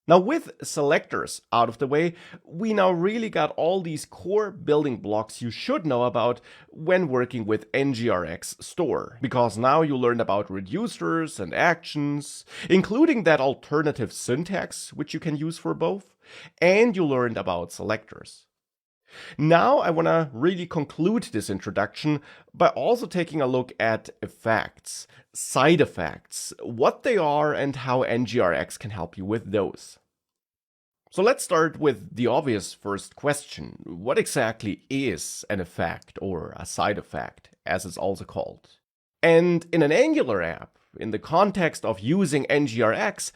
Now, with selectors out of the way, we now really got all these core building blocks you should know about when working with NGRX Store, because now you learned about reducers and actions, including that alternative syntax which you can use for both, and you learned about selectors. Now I want to really conclude this introduction by also taking a look at effects, side effects, what they are, and how NGRX can help you with those. So let's start with the obvious first question. What exactly is an effect, or a side effect, as it's also called? And in an Angular app, in the context of using NGRX,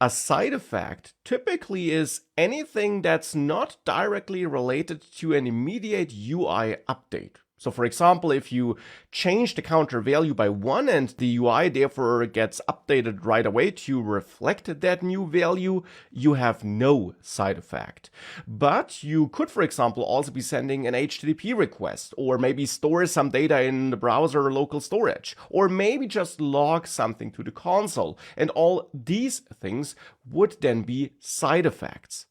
a side effect typically is anything that's not directly related to an immediate UI update. So for example, if you change the counter value by 1 and the UI therefore gets updated right away to reflect that new value, you have no side effect. But you could, for example, also be sending an HTTP request, or maybe store some data in the browser or local storage, or maybe just log something to the console. And all these things would then be side effects.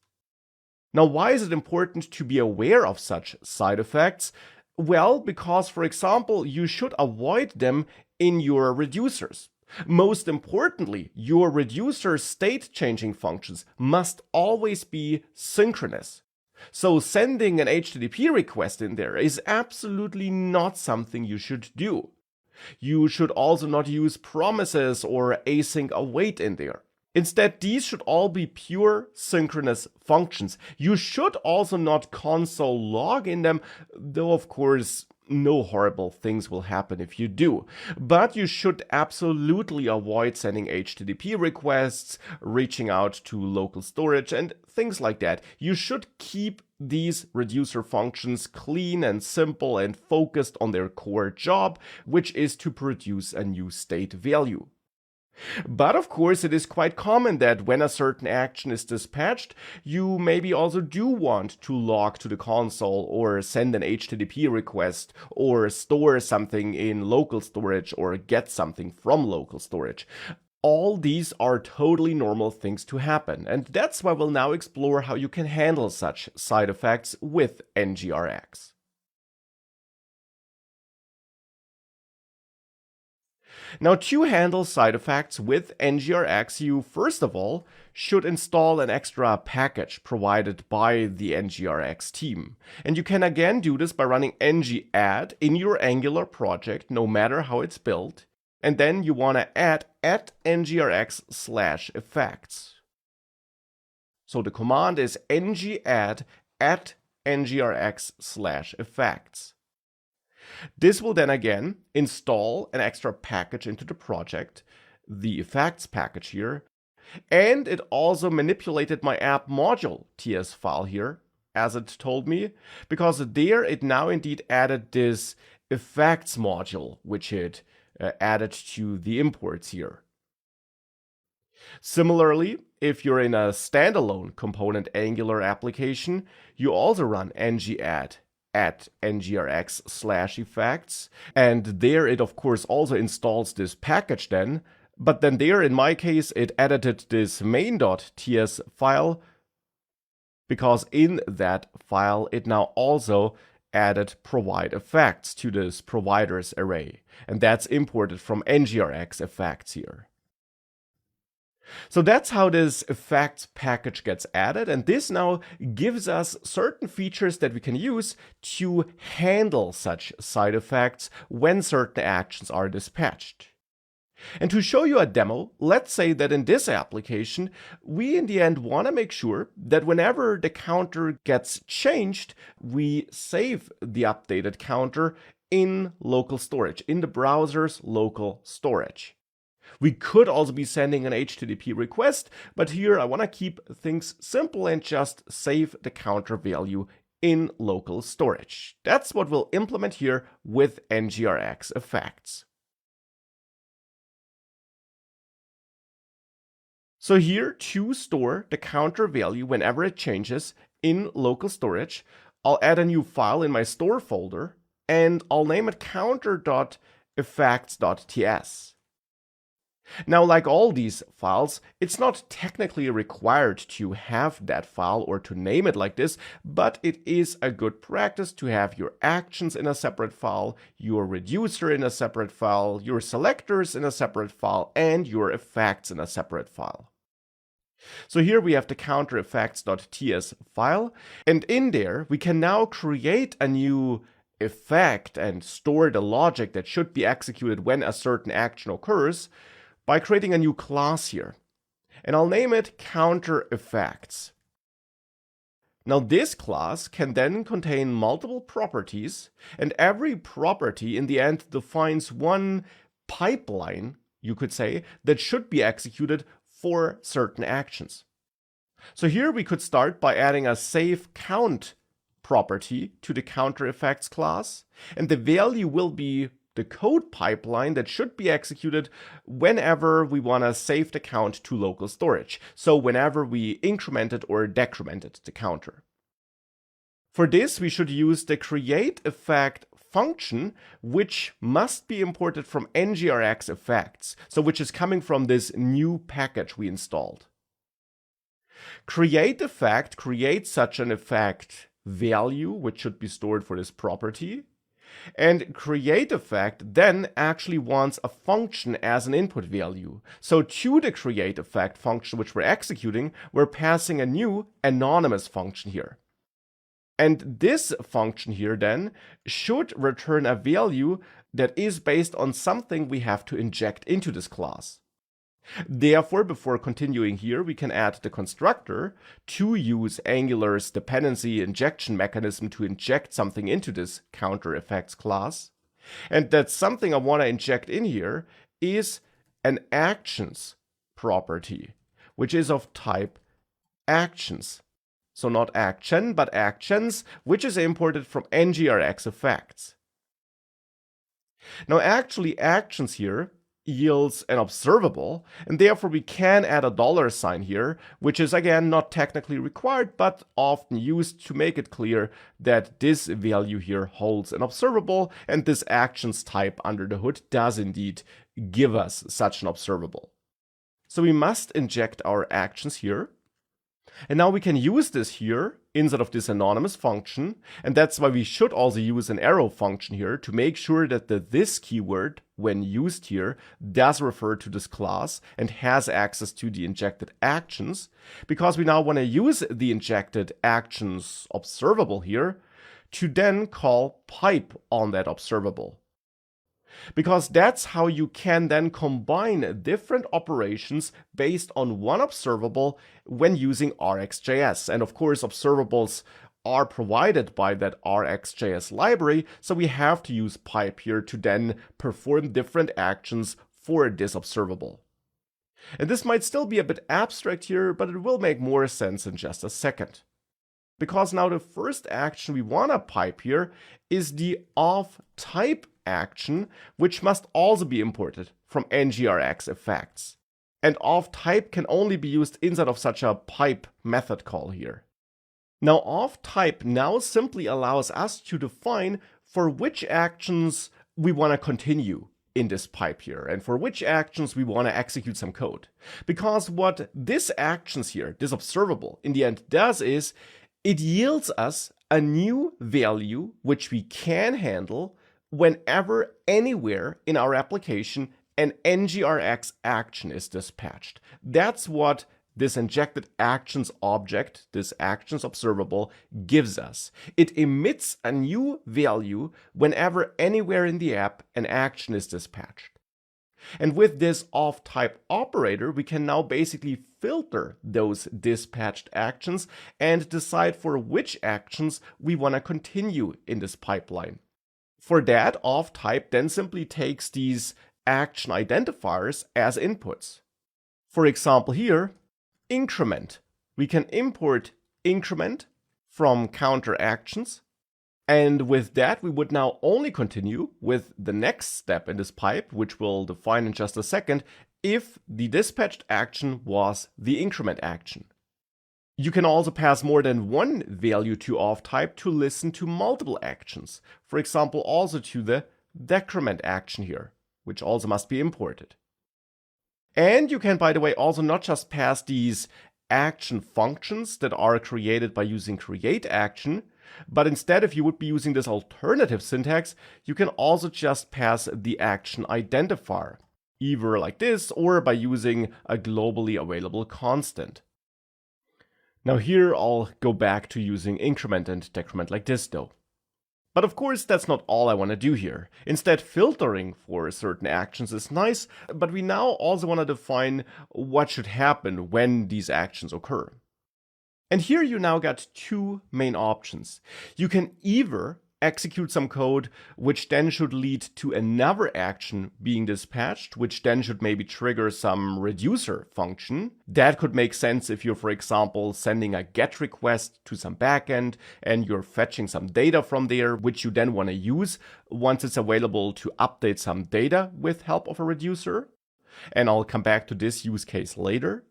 Now, why is it important to be aware of such side effects? Well, because, for example, you should avoid them in your reducers. Most importantly, your reducer state changing functions must always be synchronous. So sending an HTTP request in there is absolutely not something you should do. You should also not use promises or async await in there. Instead, these should all be pure synchronous functions. You should also not console log in them, though of course no horrible things will happen if you do. But you should absolutely avoid sending HTTP requests, reaching out to local storage, and things like that. You should keep these reducer functions clean and simple and focused on their core job, which is to produce a new state value. But of course, it is quite common that when a certain action is dispatched, you maybe also do want to log to the console, or send an HTTP request, or store something in local storage, or get something from local storage. All these are totally normal things to happen, and that's why we'll now explore how you can handle such side effects with NGRX. Now, to handle side effects with NGRX, you first of all should install an extra package provided by the NGRX team. And you can again do this by running ng-add in your Angular project, no matter how it's built. And then you want to add @ngrx/effects. So the command is ng-add @ngrx/effects. This will then again install an extra package into the project, the effects package here, and it also manipulated my app module TS file here, as it told me, because there it now indeed added this effects module, which it added to the imports here. Similarly, if you're in a standalone component Angular application, you also run ng-add @ngrx/effects, and there it of course also installs this package then, but then there in my case it edited this main.ts file, because in that file it now also added provide effects to this providers array, and that's imported from NGRX effects here. So that's how this effects package gets added, and this now gives us certain features that we can use to handle such side effects when certain actions are dispatched. And to show you a demo, let's say that in this application, we in the end want to make sure that whenever the counter gets changed, we save the updated counter in local storage, in the browser's local storage. We could also be sending an HTTP request, but here I want to keep things simple and just save the counter value in local storage. That's what we'll implement here with NGRX effects. So here, to store the counter value whenever it changes in local storage, I'll add a new file in my store folder, and I'll name it counter.effects.ts. Now, like all these files, it's not technically required to have that file or to name it like this, but it is a good practice to have your actions in a separate file, your reducer in a separate file, your selectors in a separate file, and your effects in a separate file. So here we have the countereffects.ts file, and in there we can now create a new effect and store the logic that should be executed when a certain action occurs by creating a new class here. And I'll name it countereffects. Now this class can then contain multiple properties, and every property in the end defines one pipeline, you could say, that should be executed for certain actions. So here we could start by adding a save count property to the countereffects class, and the value will be the code pipeline that should be executed whenever we want to save the count to local storage. So whenever we incremented or decremented the counter. For this, we should use the createEffect function, which must be imported from NGRX effects, so which is coming from this new package we installed. CreateEffect creates such an effect value, which should be stored for this property. And CreateEffect then actually wants a function as an input value. So to the CreateEffect function which we're executing, we're passing a new anonymous function here. And this function here then should return a value that is based on something we have to inject into this class. Therefore, before continuing here, we can add the constructor to use Angular's dependency injection mechanism to inject something into this countereffects class. And that something I want to inject in here is an actions property, which is of type actions. So not action, but actions, which is imported from NGRX effects. Now actually actions here yields an observable, and therefore we can add a $sign here, which is again not technically required, but often used to make it clear that this value here holds an observable, and this actions type under the hood does indeed give us such an observable. So we must inject our actions here. And now we can use this here inside of this anonymous function, and that's why we should also use an arrow function here to make sure that the this keyword, when used here, does refer to this class and has access to the injected actions, because we now want to use the injected actions observable here to then call pipe on that observable. Because that's how you can then combine different operations based on one observable when using RxJS. And of course, observables are provided by that RxJS library, so we have to use pipe here to then perform different actions for this observable. And this might still be a bit abstract here, but it will make more sense in just a second. Because now the first action we want to pipe here is the off-type action, which must also be imported from NGRX effects. And off-type can only be used inside of such a pipe method call here. Now off-type now simply allows us to define for which actions we want to continue in this pipe here, and for which actions we want to execute some code. Because what this actions here, this observable, in the end does is it yields us a new value which we can handle whenever, anywhere in our application, an NGRX action is dispatched. That's what this injected actions object, this actions observable, gives us. It emits a new value whenever, anywhere in the app, an action is dispatched. And with this off-type operator, we can now basically filter those dispatched actions and decide for which actions we want to continue in this pipeline. For that, off-type then simply takes these action identifiers as inputs. For example here, increment. We can import increment from counter actions, and with that we would now only continue with the next step in this pipe, which we'll define in just a second, if the dispatched action was the increment action. You can also pass more than one value to off-type to listen to multiple actions. For example, also to the decrement action here, which also must be imported. And you can, by the way, also not just pass these action functions that are created by using create action, but instead, if you would be using this alternative syntax, you can also just pass the action identifier, either like this or by using a globally available constant. Now here I'll go back to using increment and decrement like this though. But of course, that's not all I want to do here. Instead, filtering for certain actions is nice, but we now also want to define what should happen when these actions occur. And here you now got two main options. You can either execute some code which then should lead to another action being dispatched, which then should maybe trigger some reducer function. That could make sense if you're, for example, sending a GET request to some backend and you're fetching some data from there, which you then want to use once it's available to update some data with help of a reducer. And I'll come back to this use case later.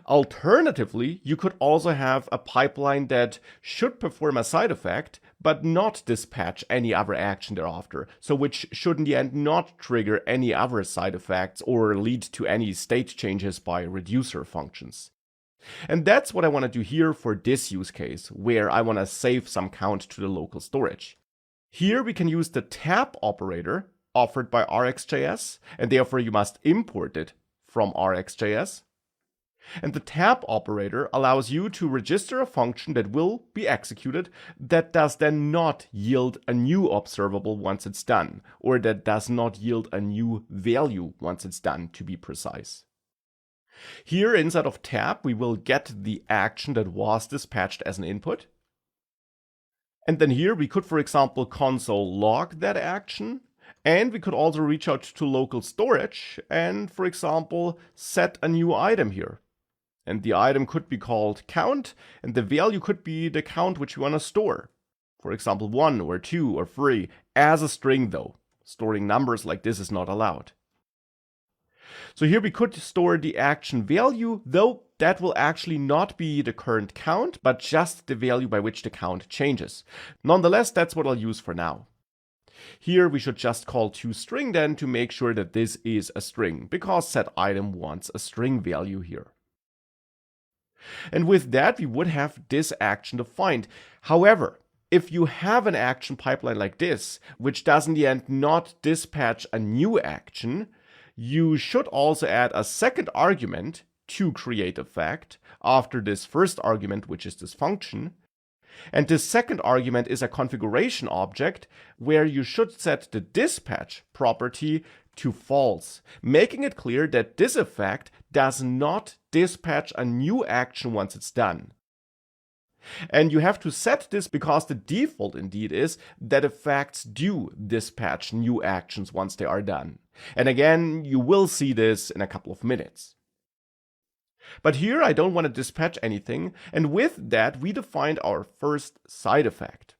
Alternatively, you could also have a pipeline that should perform a side effect, but not dispatch any other action thereafter, so which should in the end not trigger any other side effects or lead to any state changes by reducer functions. And that's what I want to do here for this use case, where I want to save some count to the local storage. Here we can use the tab operator offered by RxJS, and therefore you must import it from RxJS. And the tab operator allows you to register a function that will be executed that does then not yield a new observable once it's done, or that does not yield a new value once it's done, to be precise. Here inside of tab, we will get the action that was dispatched as an input. And then here we could, for example, console log that action. And we could also reach out to local storage and, for example, set a new item here. And the item could be called count, and the value could be the count which we want to store. For example, 1 or 2 or 3, as a string though. Storing numbers like this is not allowed. So here we could store the action value, though that will actually not be the current count, but just the value by which the count changes. Nonetheless, that's what I'll use for now. Here we should just call toString then to make sure that this is a string, because setItem wants a string value here. And with that, we would have this action defined. However, if you have an action pipeline like this, which does in the end not dispatch a new action, you should also add a second argument to create effect after this first argument, which is this function. And this second argument is a configuration object where you should set the dispatch property to false, making it clear that this effect does not dispatch a new action once it's done. And you have to set this because the default indeed is that effects do dispatch new actions once they are done. And again, you will see this in a couple of minutes. But here I don't want to dispatch anything, and with that we defined our first side effect.